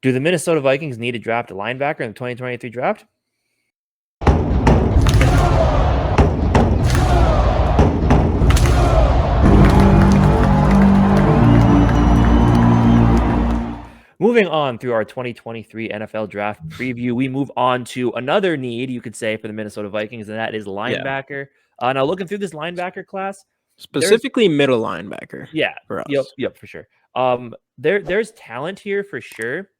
Do the Minnesota Vikings need to draft a linebacker in the 2023 draft? Moving on through our 2023 NFL draft preview, we move on to another need, you could say, for the Minnesota Vikings, and that is linebacker. Now, looking through this linebacker class, specifically middle linebacker. Yeah. For us. Yep, for sure. There's talent here for sure.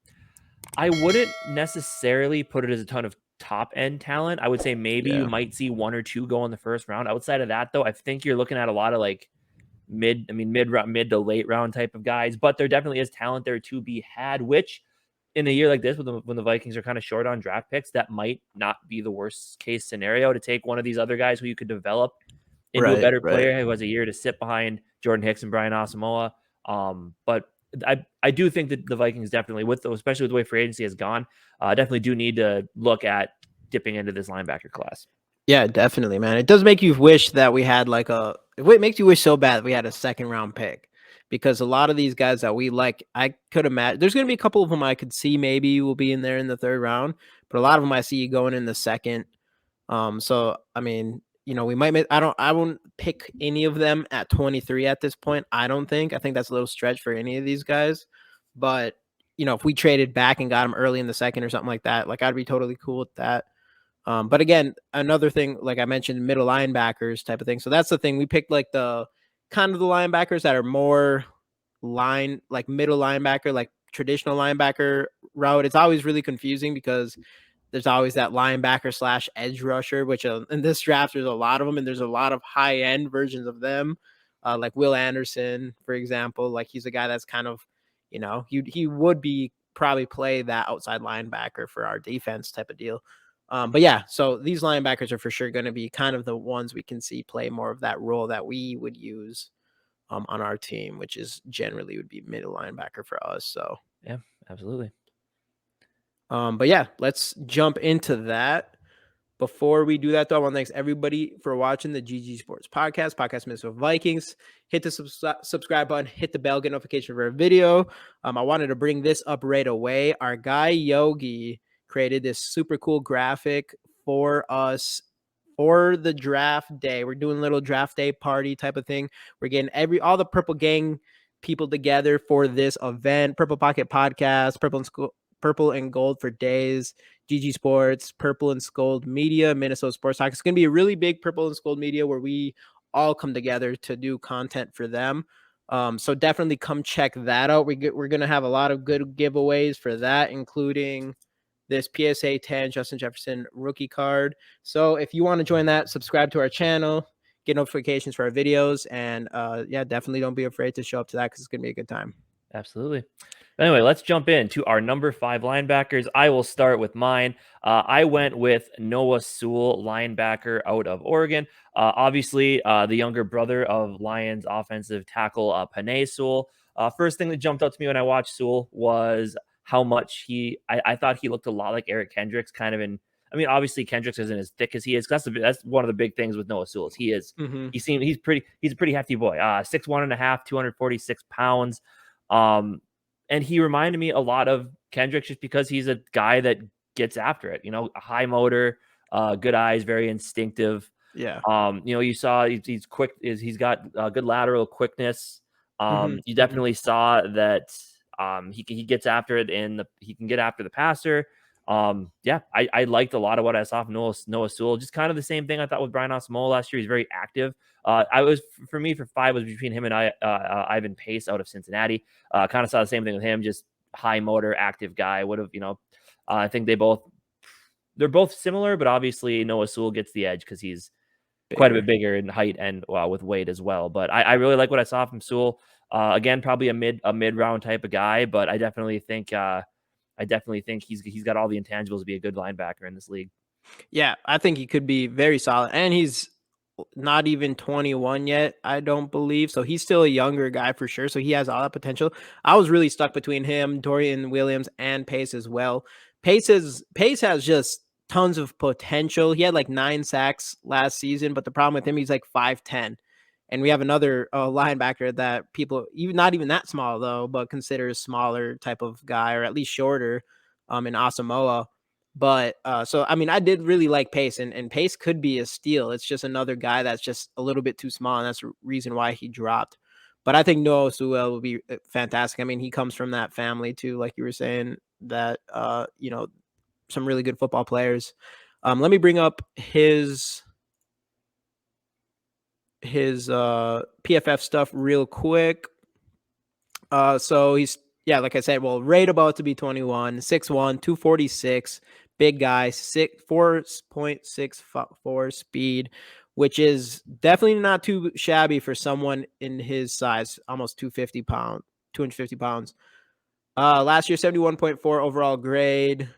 I wouldn't necessarily put it as a ton of top end talent. I would say maybe you might see one or two go in the first round. Outside of that, though, I think you're looking at a lot of like mid to late round type of guys. But there definitely is talent there to be had. Which, in a year like this, when the Vikings are kind of short on draft picks, that might not be the worst case scenario to take one of these other guys who you could develop into a better player who has a year to sit behind Jordan Hicks and Brian Asamoah. But I do think that the Vikings definitely, especially with the way free agency has gone, definitely do need to look at dipping into this linebacker class. Yeah, definitely, man. It does make you wish that we had it makes you wish so bad that we had a second round pick, because a lot of these guys that we like, I could imagine there's going to be a couple of them I could see maybe will be in there in the third round, but a lot of them I see going in the second. So I mean, we might. I won't pick any of them at 23 at this point. I think that's a little stretch for any of these guys. But if we traded back and got them early in the second or something like that, like I'd be totally cool with that. But again, another thing, like I mentioned, middle linebackers type of thing. So that's the thing. We picked like the kind of the linebackers that are more like middle linebacker, like traditional linebacker route. It's always really confusing because there's always that linebacker / edge rusher, which in this draft, there's a lot of them, and there's a lot of high end versions of them. Like Will Anderson, for example, like he's a guy that's kind of, he would be probably play that outside linebacker for our defense type of deal. But yeah, so these linebackers are for sure going to be kind of the ones we can see play more of that role that we would use on our team, which is generally would be middle linebacker for us. So yeah, absolutely. But yeah, let's jump into that. Before we do that, though, I want to thank everybody for watching the GG Sports Podcast Minnesota Vikings. Hit the subscribe button, hit the bell, get notification for a video. I wanted to bring this up right away. Our guy Yogi created this super cool graphic for us for the draft day. We're doing a little draft day party type of thing. We're getting all the Purple Gang people together for this event. Purple Pocket Podcast, Purple and Gold for days, GG Sports, Purple and Skol Media, Minnesota Sports Talk. It's going to be a really big Purple and Skol Media where we all come together to do content for them. So definitely come check that out. We're going to have a lot of good giveaways for that, including this PSA 10 Justin Jefferson rookie card. So if you want to join that, subscribe to our channel, get notifications for our videos, and yeah, definitely don't be afraid to show up to that because it's going to be a good time. Absolutely. Anyway, let's jump into our number 5 linebackers. I will start with mine. I went with Noah Sewell, linebacker out of Oregon. Obviously, the younger brother of Lions offensive tackle Penei Sewell. First thing that jumped out to me when I watched Sewell was how much I thought he looked a lot like Eric Kendricks, kind of in. I mean, obviously Kendricks isn't as thick as he is. That's one of the big things with Noah Sewell. He's a pretty hefty boy. 6'1.5", 246 pounds. And he reminded me a lot of Kendricks just because he's a guy that gets after it, a high motor, good eyes, very instinctive. Yeah. You saw he's quick, he's got good lateral quickness. You definitely saw that he gets after it and he can get after the passer. Yeah, I liked a lot of what I saw from Noah Sewell. Just kind of the same thing I thought with Brian Asamoah last year. He's very active. For 5 was between him and Ivan Pace out of Cincinnati. Kind of saw the same thing with him, just high motor, active guy. Would have, I think they're both similar, but obviously Noah Sewell gets the edge because he's quite a bit bigger in height and with weight as well. But I really like what I saw from Sewell. Again, probably a mid round type of guy, but I definitely think he's got all the intangibles to be a good linebacker in this league. Yeah, I think he could be very solid, and he's not even 21 yet, I don't believe. So he's still a younger guy for sure. So he has all that potential. I was really stuck between him, Dorian Williams, and Pace as well. Pace has just tons of potential. He had like 9 sacks last season, but the problem with him, he's like 5'10", And we have another linebacker that people, even not even that small though, but considers smaller type of guy, or at least shorter, in Asamoah. But so I mean, I did really like Pace, and Pace could be a steal. It's just another guy that's just a little bit too small, and that's the reason why he dropped. But I think Noah Sewell will be fantastic. I mean, he comes from that family too, like you were saying, that some really good football players. Let me bring up his PFF stuff real quick. So he's, yeah, like I said, well, right about to be 21, 6'1", 246, big guy, 4.64 speed, which is definitely not too shabby for someone in his size, almost 250 pounds. Last year, 71.4 overall grade,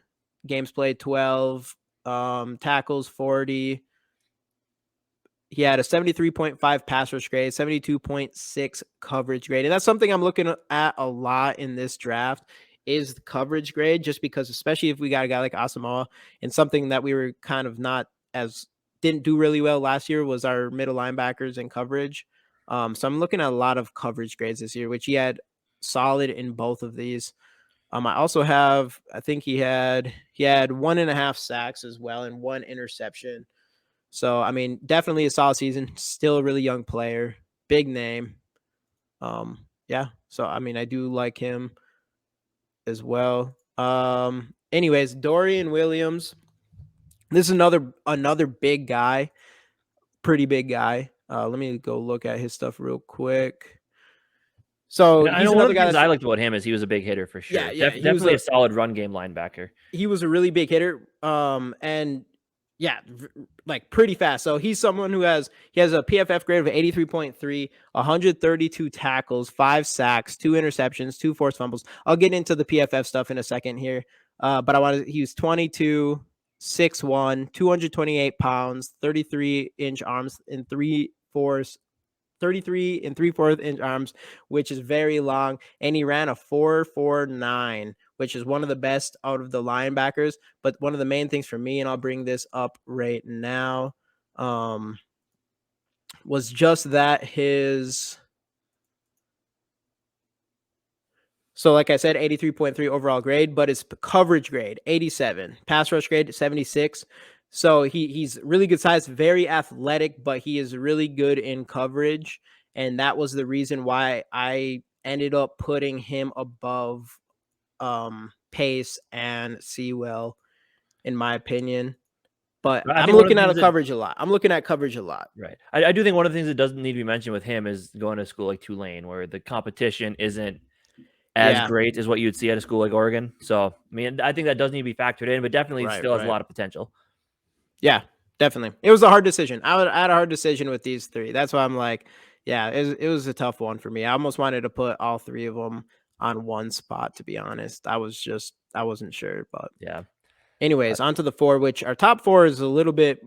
games played 12, tackles 40. He had a 73.5 pass rush grade, 72.6 coverage grade. And that's something I'm looking at a lot in this draft is the coverage grade, just because, especially if we got a guy like Asamoah, and something that we were kind of not as didn't do really well last year was our middle linebackers and coverage. So I'm looking at a lot of coverage grades this year, which he had solid in both of these. I also have, I think he had 1.5 sacks as well and 1 interception. So, I mean, definitely a solid season. Still a really young player, big name. Yeah. So, I mean, I do like him as well. Anyways, Dorian Williams. This is another big guy, pretty big guy. Let me go look at his stuff real quick. So I he's know one of another the guy things that's, I liked about him is he was a big hitter for sure. yeah. Definitely a solid run game linebacker. He was a really big hitter. And yeah, like pretty fast. So he's someone who has a PFF grade of 83.3, 132 tackles, 5 sacks, 2 interceptions, 2 forced fumbles. I'll get into the PFF stuff in a second here. But he was 22, 6'1", 228 pounds, 33-inch arms, and 33 and 3/4 inch arms, which is very long. And he ran a 4.49, which is one of the best out of the linebackers. But one of the main things for me, and I'll bring this up right now, was just that so like I said, 83.3 overall grade, but his coverage grade, 87. Pass rush grade, 76. So he's really good size, very athletic, but he is really good in coverage. And that was the reason why I ended up putting him above Pace and Sewell, in my opinion. But I I'm think one of looking the at things that coverage a lot. I'm looking at coverage a lot. right. I do think one of the things that doesn't need to be mentioned with him is going to a school like Tulane, where the competition isn't as Yeah. great as what you would see at a school like Oregon. So, I mean, I think that does need to be factored in, but definitely Right, still has a right. lot of potential. Yeah, definitely. It was a hard decision. I had a hard decision with these 3. That's why I'm like, yeah, it was a tough one for me. I almost wanted to put all 3 of them on one spot, to be honest. I wasn't sure, but Yeah. anyways, on to the 4, which our top 4 is a little bit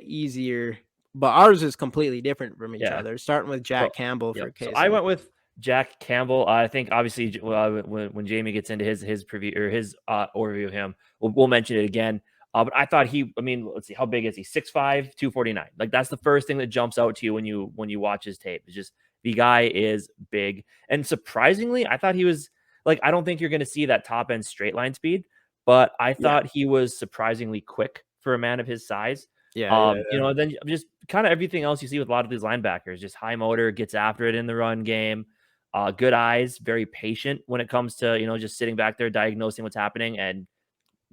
easier, but ours is completely different from each Yeah. other. Starting with Jack Well, Campbell yep. for So I Casey. went with Jack Campbell. I think obviously when Jamie gets into his preview or his overview of him, we'll mention it again. But I thought I mean, let's see, how big is he? 6'5", 249. Like that's the first thing that jumps out to you when you watch his tape. It's just the guy is big. And surprisingly, I thought he was like, I don't think you're gonna see that top end straight line speed, but I Yeah. thought he was surprisingly quick for a man of his size. Yeah. And then just kind of everything else you see with a lot of these linebackers, just high motor, gets after it in the run game, good eyes, very patient when it comes to, just sitting back there, diagnosing what's happening and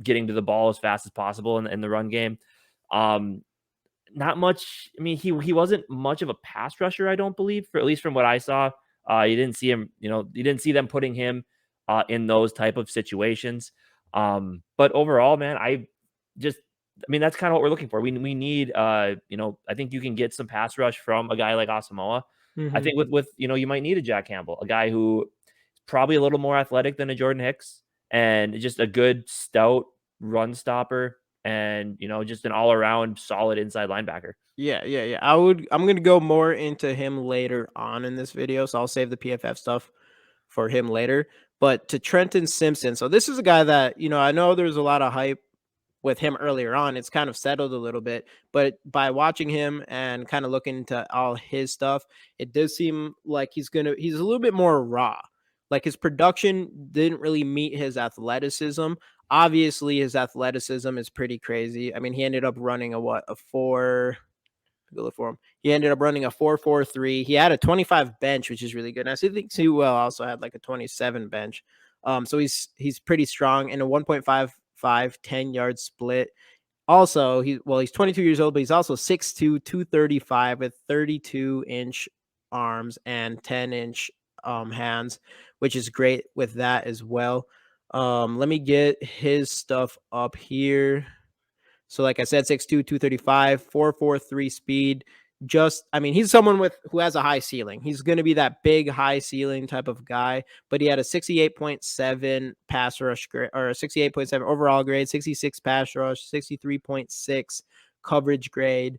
getting to the ball as fast as possible in the run game. Um, Not much. I mean, he wasn't much of a pass rusher, I don't believe, for at least from what I saw. You didn't see him, you didn't see them putting him in those type of situations. But overall, man, I mean, that's kind of what we're looking for. We need, I think you can get some pass rush from a guy like Asamoah. I Hmm. think with you might need a Jack Campbell, a guy who is probably a little more athletic than a Jordan Hicks, and just a good stout run stopper, and just an all around solid inside linebacker. Yeah. I'm gonna go more into him later on in this video, so I'll save the PFF stuff for him later. But to Trenton Simpson, so this is a guy that I know there's a lot of hype with him earlier on. It's kind of settled a little bit, but by watching him and kind of looking into all his stuff, it does seem like he's a little bit more raw. Like his production didn't really meet his athleticism. Obviously, his athleticism is pretty crazy. I mean, he ended up running a 4. Go look for him. He ended up running a 4.43. He had a 25 bench, which is really good. And I still think Sewell also had like a 27 bench. So he's pretty strong in a 1.55 10-yard split. Also, he's 22 years old, but he's also 6'2", 235 with 32-inch arms and 10-inch hands, which is great with that as well. Let me get his stuff up here. So like I said, 6'2", 235, 4.43 speed. He's someone who has a high ceiling. He's going to be that big high ceiling type of guy, but he had a 68.7 pass rush grade, or a 68.7 overall grade, 66 pass rush, 63.6 coverage grade,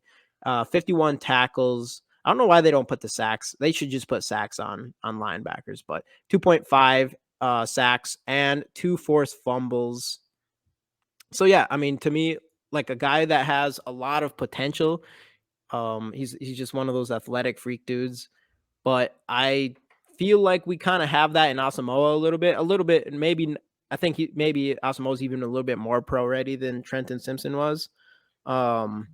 51 tackles. I don't know why they don't put the sacks. They should just put sacks on linebackers, but 2.5 sacks and 2 forced fumbles. So yeah, I mean, to me, like a guy that has a lot of potential. He's just one of those athletic freak dudes. But I feel like we kind of have that in Asamoah a little bit, and maybe I think maybe Asamoah's even a little bit more pro ready than Trenton Simpson was. But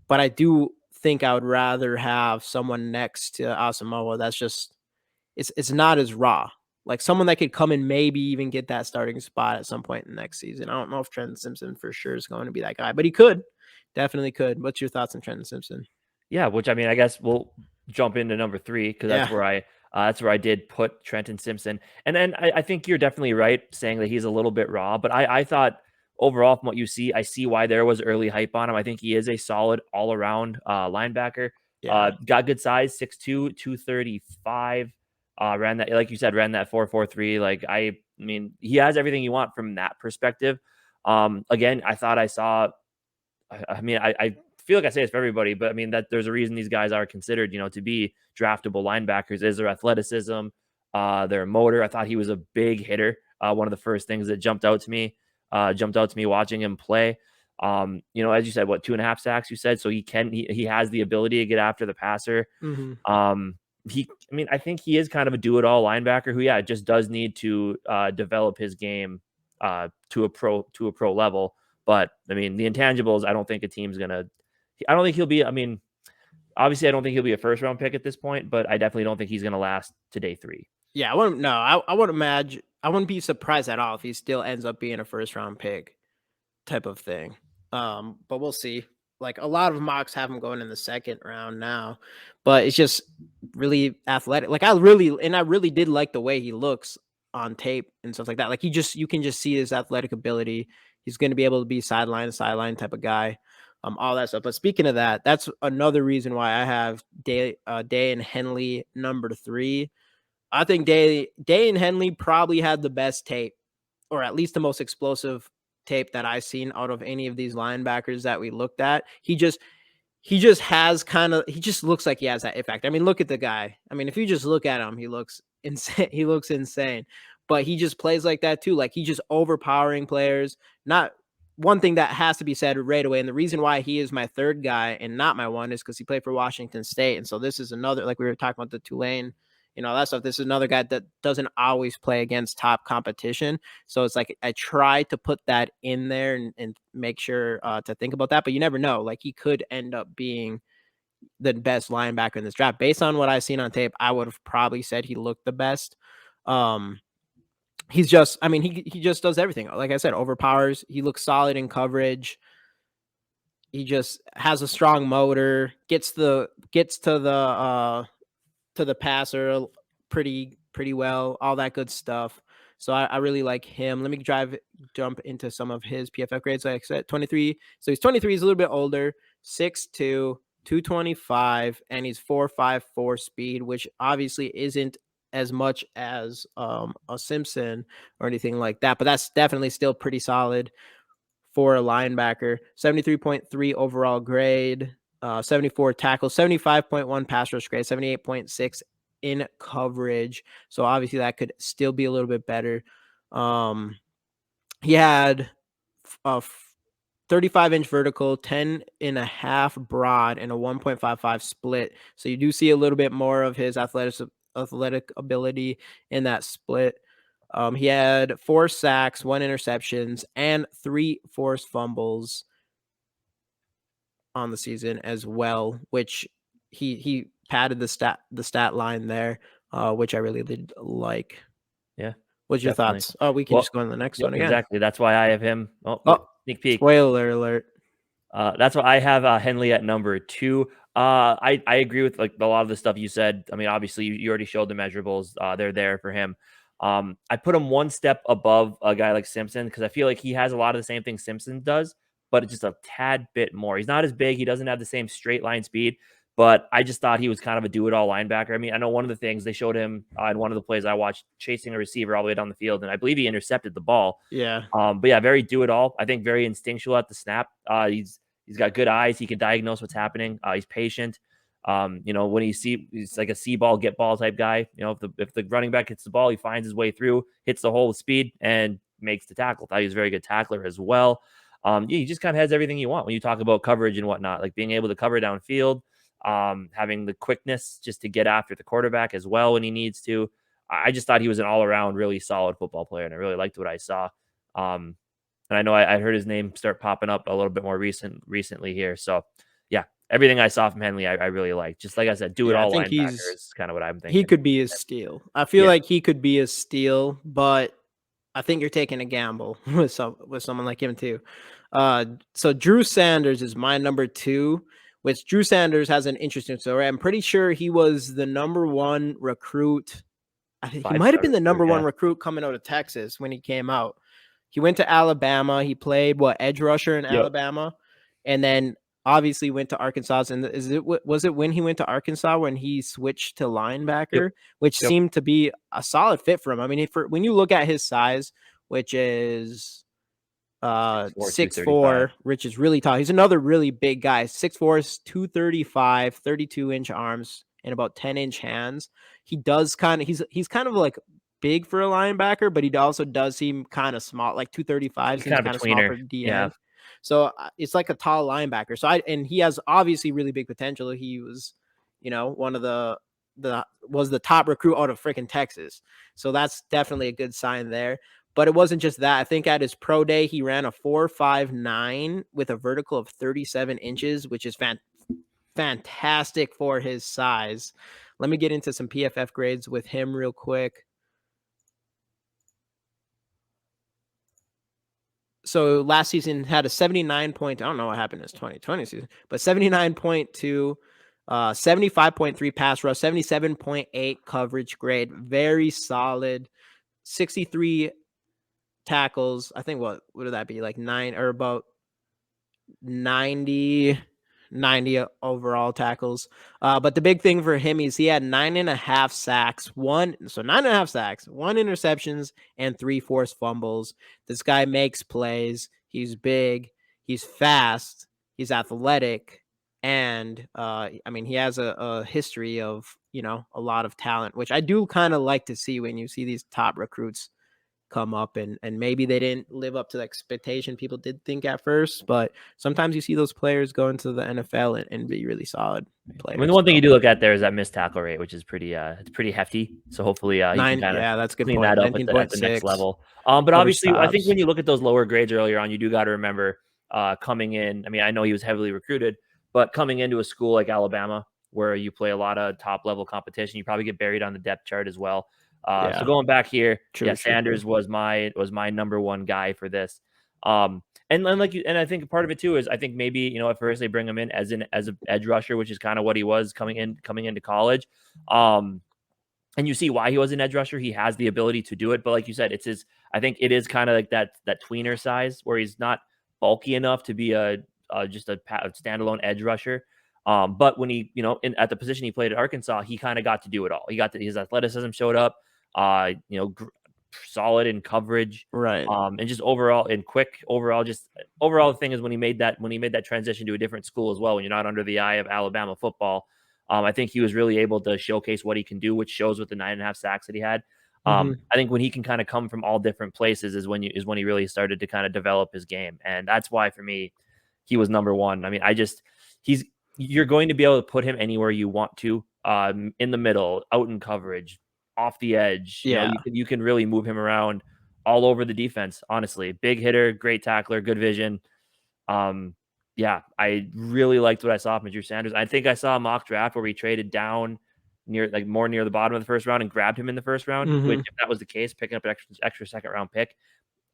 I do think I would rather have someone next to Asamoah that's just it's not as raw. Like someone that could come and maybe even get that starting spot at some point in the next season. I don't know if Trenton Simpson for sure is going to be that guy, but he could. Definitely could. What's your thoughts on Trenton Simpson? Yeah, which I mean, I guess we'll jump into number 3 because Yeah. that's where I did put Trenton Simpson. And then I think you're definitely right saying that he's a little bit raw, but I thought overall from what you see, I see why there was early hype on him. I think he is a solid all around linebacker. Yeah. Got good size, 6'2", 235. Ran that, like you said, ran that 4.43. Like I mean, he has everything you want from that perspective. Again, I thought I saw. I feel like I say this for everybody, but I mean that there's a reason these guys are considered, to be draftable linebackers is their athleticism, their motor. I thought he was a big hitter. One of the first things that jumped out to me watching him play. As you said, what 2.5 sacks you said, so he has the ability to get after the passer. Mm-hmm. I think he is kind of a do-it-all linebacker who, just does need to develop his game to a pro level. But I mean, the intangibles, I don't think a team's gonna. I don't think he'll be. I mean, obviously, I don't think he'll be a first round pick at this point, but I definitely don't think he's gonna last to day 3. Yeah, I wouldn't. No, I wouldn't imagine. I wouldn't be surprised at all if he still ends up being a first round pick type of thing. But we'll see. Like a lot of mocks have him going in the second round now, but it's just really athletic. Like I really did like the way he looks on tape and stuff like that. Like you can just see his athletic ability. He's going to be able to be sideline to sideline type of guy. All that stuff. But speaking of that, that's another reason why I have Day and Henley number 3. I think Day and Henley probably had the best tape, or at least the most explosive tape that I've seen out of any of these linebackers that we looked at. He just looks like he has that effect. I mean, look at the guy. I mean, if you just look at him, he looks insane. He looks insane, but he just plays like that too. Like he's just overpowering players. Not one thing that has to be said right away. And the reason why he is my third guy and not my one is because he played for Washington State. And so this is another, like we were talking about the Tulane, that stuff. This is another guy that doesn't always play against top competition. So it's like I try to put that in there and make sure to think about that. But you never know. Like he could end up being the best linebacker in this draft. Based on what I've seen on tape, I would have probably said he looked the best. He's just, I mean, he just does everything. Like I said, overpowers. He looks solid in coverage. He just has a strong motor. Gets to the passer pretty well. All that good stuff. So I really like him. Let me jump into some of his PFF grades. Like I said, 23. So he's 23. He's a little bit older. 6'2", 225, and he's 4.54 speed, which obviously isn't as much as a Simpson or anything like that, but that's definitely still pretty solid for a linebacker. 73.3 overall grade, 74 tackles, 75.1 pass rush grade, 78.6 in coverage. So obviously that could still be a little bit better. He had 35-inch vertical, 10.5 broad, and a 1.55 split. So you do see a little bit more of his athletic ability in that split. He had 4 sacks, 1 interceptions, and 3 forced fumbles on the season as well, which he padded the stat line there, which I really did like. Yeah, What's your definitely. thoughts? Oh, we can Well, just go on the next yep, one again. exactly. That's why I have him. Oh, Oh, sneak peek. spoiler alert. That's why I have Henley at number 2. I agree with like a lot of the stuff you said. I mean, obviously you already showed the measurables. They're there for him. I put him one step above a guy like Simpson because I feel like he has a lot of the same things Simpson does, but it's just a tad bit more. He's not as big. He doesn't have the same straight line speed, but I just thought he was kind of a do-it-all linebacker. I mean, I know one of the things they showed him in one of the plays I watched, chasing a receiver all the way down the field, and I believe he intercepted the ball. Yeah. But yeah, very do-it-all. I think very instinctual at the snap. He's got good eyes. He can diagnose what's happening. He's patient. When he's like a see ball, get ball type guy. You know, if the running back hits the ball, he finds his way through, hits the hole with speed, and makes the tackle. Thought he was a very good tackler as well. He just kind of has everything you want when you talk about coverage and whatnot, like being able to cover downfield, having the quickness just to get after the quarterback as well when he needs to. I just thought he was an all around really solid football player, and I really liked what I saw. And I know I heard his name start popping up a little bit more recently here. So yeah, everything I saw from Henley, I really like. Just like I said, do it Yeah, I all think linebacker is kind of what I'm he thinking. could be a steal. I feel Yeah, like he could be a steal, but I think you're taking a gamble with someone like him too. So Drew Sanders is my number 2, which Drew Sanders has an interesting story. I'm pretty sure he was the number 1 recruit. I think he might have 5-star been the recruit. number 1 Yeah. recruit coming out of Texas when he came out. He went to Alabama. He played edge rusher in Yep. Alabama, and then obviously went to Arkansas. And was it when he went to Arkansas when he switched to Yep. linebacker, which Yep. seemed to be a solid fit for him? I mean, when you look at his size, which is 6'4", 6'4", which is really tall. He's another really big guy. 6'4", 235, 32-inch arms, and about 10-inch hands. He does he's kind of like big for a linebacker, but he also does seem kind of small. Like 235 He's seems kind of a kind of small tweener. for D Yeah. end. So it's like a tall linebacker. And he has obviously really big potential. He was, one of was the top recruit out of freaking Texas. So that's definitely a good sign there. But it wasn't just that. I think at his pro day, he ran a 4.59 with a vertical of 37 inches, which is fantastic for his size. Let me get into some PFF grades with him real quick. So last season had a 79 point. I don't know what happened in his 2020 season, but 79.2, 75.3 pass rush, 77.8 coverage grade. Very solid. 63 tackles. I think what would that be, like 9 or about 90 overall tackles. But the big thing for him is he had 9.5 sacks, 9.5 sacks, 1 interceptions, and 3 forced fumbles. This guy makes plays. He's big. He's fast. He's athletic. And I mean, he has a history of, a lot of talent, which I do kind of like to see when you see these top recruits come up and maybe they didn't live up to the expectation people did think at first, but sometimes you see those players go into the NFL and be really solid players. I mean, the one thing you do look at there is that missed tackle rate, which is it's pretty hefty. So hopefully he can kind of that's a good clean point. that up at the next 19.6 level. But cover obviously, I think stops. when you look at those lower grades earlier on, you do got to remember coming in. I mean, I know he was heavily recruited, but coming into a school like Alabama, where you play a lot of top level competition, you probably get buried on the depth chart as well. So going back here, Sanders was my number 1 guy for this. And I think part of it too is I think maybe at first they bring him in as an edge rusher, which is kind of what he was coming into college. And you see why he was an edge rusher. He has the ability to do it, but like you said, I think it is kind of like that tweener size where he's not bulky enough to be just a standalone edge rusher. But when he, at the position he played at Arkansas, he kind of got to do it all. His athleticism showed up, solid in coverage, right. And just overall and quick. Overall the thing is when he made that transition to a different school as well, when you're not under the eye of Alabama football, I think he was really able to showcase what he can do, which shows with the 9.5 sacks that he had. I think when he can kind of come from all different places is when he really started to kind of develop his game, and that's why for me he was number one. I mean, you're going to be able to put him anywhere you want to, in the middle, out in coverage, off the edge. You know, Yeah. you can really move him around all over the defense. Honestly, big hitter, great tackler, good vision. Yeah, I really liked what I saw from Drew Sanders. I think I saw a mock draft where we traded down more near the bottom of the first round and grabbed him in the first round. Which, if that was the case, picking up an extra second round pick,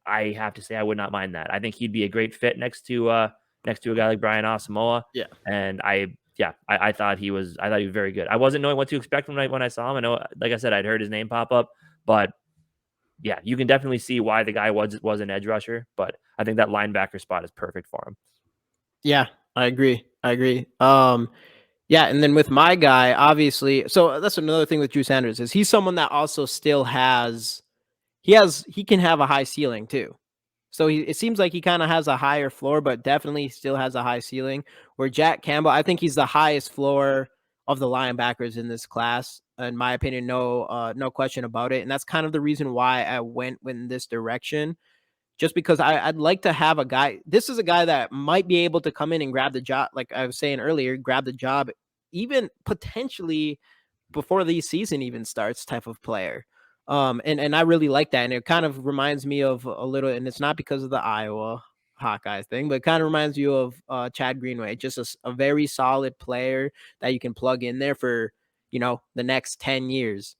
I have to say I would not mind that. I think he'd be a great fit next to a guy like Brian Asamoah. Yeah. And I thought he was very good. I wasn't knowing what to expect when I saw him. I know, like I said, I'd heard his name pop up, but yeah, you can definitely see why the guy was an edge rusher. But I think that linebacker spot is perfect for him. Yeah, I agree. Yeah, and then with my guy, obviously, so that's another thing with Drew Sanders is he's someone that also still he can have a high ceiling too. So it seems like he kind of has a higher floor, but definitely still has a high ceiling. Where Jack Campbell, I think he's the highest floor of the linebackers in this class, in my opinion. No question about it. And that's kind of the reason why I went in this direction. Just because I'd like to have a guy. This is a guy that might be able to come in and grab the job, like I was saying earlier, grab the job, even potentially before the season even starts, type of player. And I really like that, and it kind of reminds me of a little, and it's not because of the Iowa Hawkeyes thing, but it kind of reminds you of Chad Greenway, just a very solid player that you can plug in there for the next 10 years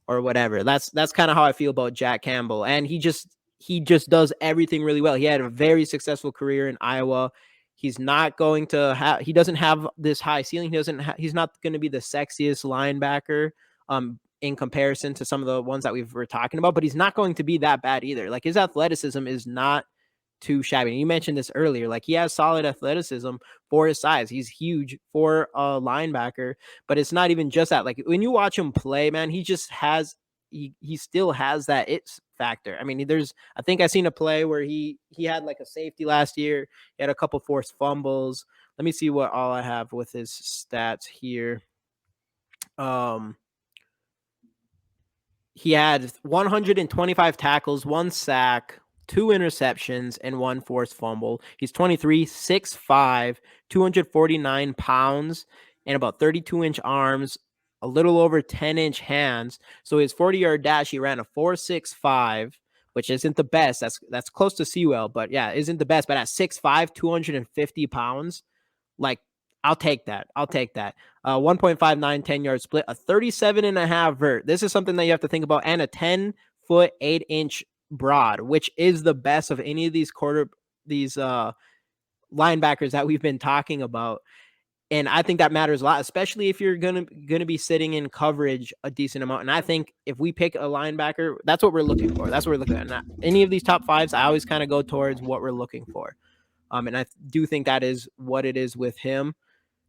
or whatever. That's kind of how I feel about Jack Campbell, and he just does everything really well. He had a very successful career in Iowa. He's not going to have. He doesn't have this high ceiling. He's not going to be the sexiest linebacker, in comparison to some of the ones that were talking about. But he's not going to be that bad either. Like, his athleticism is not too shabby. And you mentioned this earlier. Like, he has solid athleticism for his size. He's huge for a linebacker. But it's not even just that. Like, when you watch him play, man, he just has. He still has that it factor. I mean, I think I seen a play where he had like a safety last year. He had a couple forced fumbles. Let me see what all I have with his stats here. He had 125 tackles, 1 sack, 2 interceptions, and 1 forced fumble. He's 23, 6'5", 249 pounds, and about 32-inch arms, a little over 10-inch hands. So his 40-yard dash, he ran a 4.65, which isn't the best. That's close to Sewell, but yeah, isn't the best. But at 6'5", 250 pounds, like, I'll take that. 1.59 10-yard split, a 37.5 vert. This is something that you have to think about, and a 10-foot 8-inch broad, which is the best of any of these linebackers that we've been talking about. And I think that matters a lot, especially if you're gonna be sitting in coverage a decent amount. And I think if we pick a linebacker, that's what we're looking for. That's what we're looking at. Not any of these top fives, I always kind of go towards what we're looking for. And I do think that is what it is with him.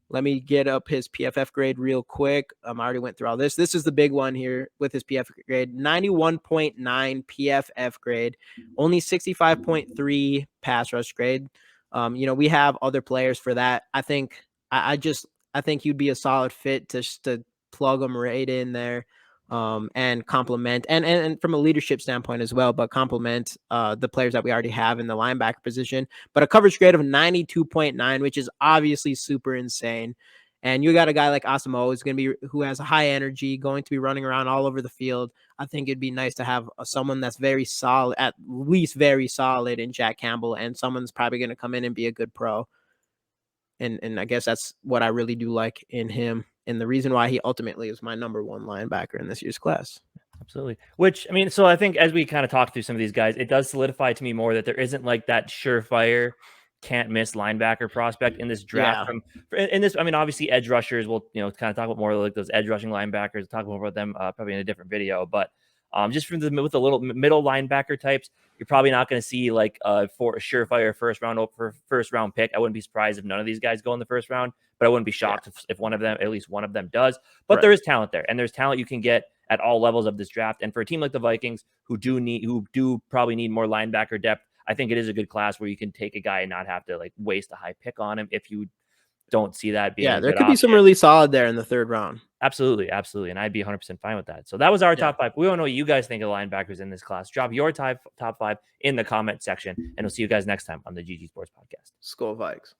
Let me get up his PFF grade real quick. I already went through all this. This is the big one here with his PFF grade. 91.9 PFF grade. Only 65.3 pass rush grade. We have other players for that. I think he'd be a solid fit to plug him right in there. And complement and from a leadership standpoint as well, but complement the players that we already have in the linebacker position. But a coverage grade of 92.9, which is obviously super insane. And you got a guy like Asamoah who has a high energy, going to be running around all over the field. I think it'd be nice to have someone that's very solid, at least very solid, in Jack Campbell, and someone's probably going to come in and be a good pro. And I guess that's what I really do like in him, and the reason why he ultimately is my number one linebacker in this year's class. Absolutely. Which, I mean, so I think as we kind of talk through some of these guys, it does solidify to me more that there isn't like that surefire, can't miss linebacker prospect in this draft. In this, I mean, obviously edge rushers, we'll kind of talk about more like those edge rushing linebackers. Talk more about them probably in a different video, but just with the little middle linebacker types, you're probably not going to see like for a surefire first round pick. I wouldn't be surprised if none of these guys go in the first round, but I wouldn't be shocked if at least one of them does. But there is talent there, and there's talent you can get at all levels of this draft. And for a team like the Vikings, who do probably need more linebacker depth, I think it is a good class where you can take a guy and not have to like waste a high pick on him if you don't see that being. Yeah, there could be some really solid there in the third round. Absolutely, absolutely, and I'd be 100% fine with that. So that was our Yeah. top 5. We want to know what you guys think of linebackers in this class. Drop your top 5 in the comment section, and we'll see you guys next time on the GG Sports Podcast. Skol Vikes.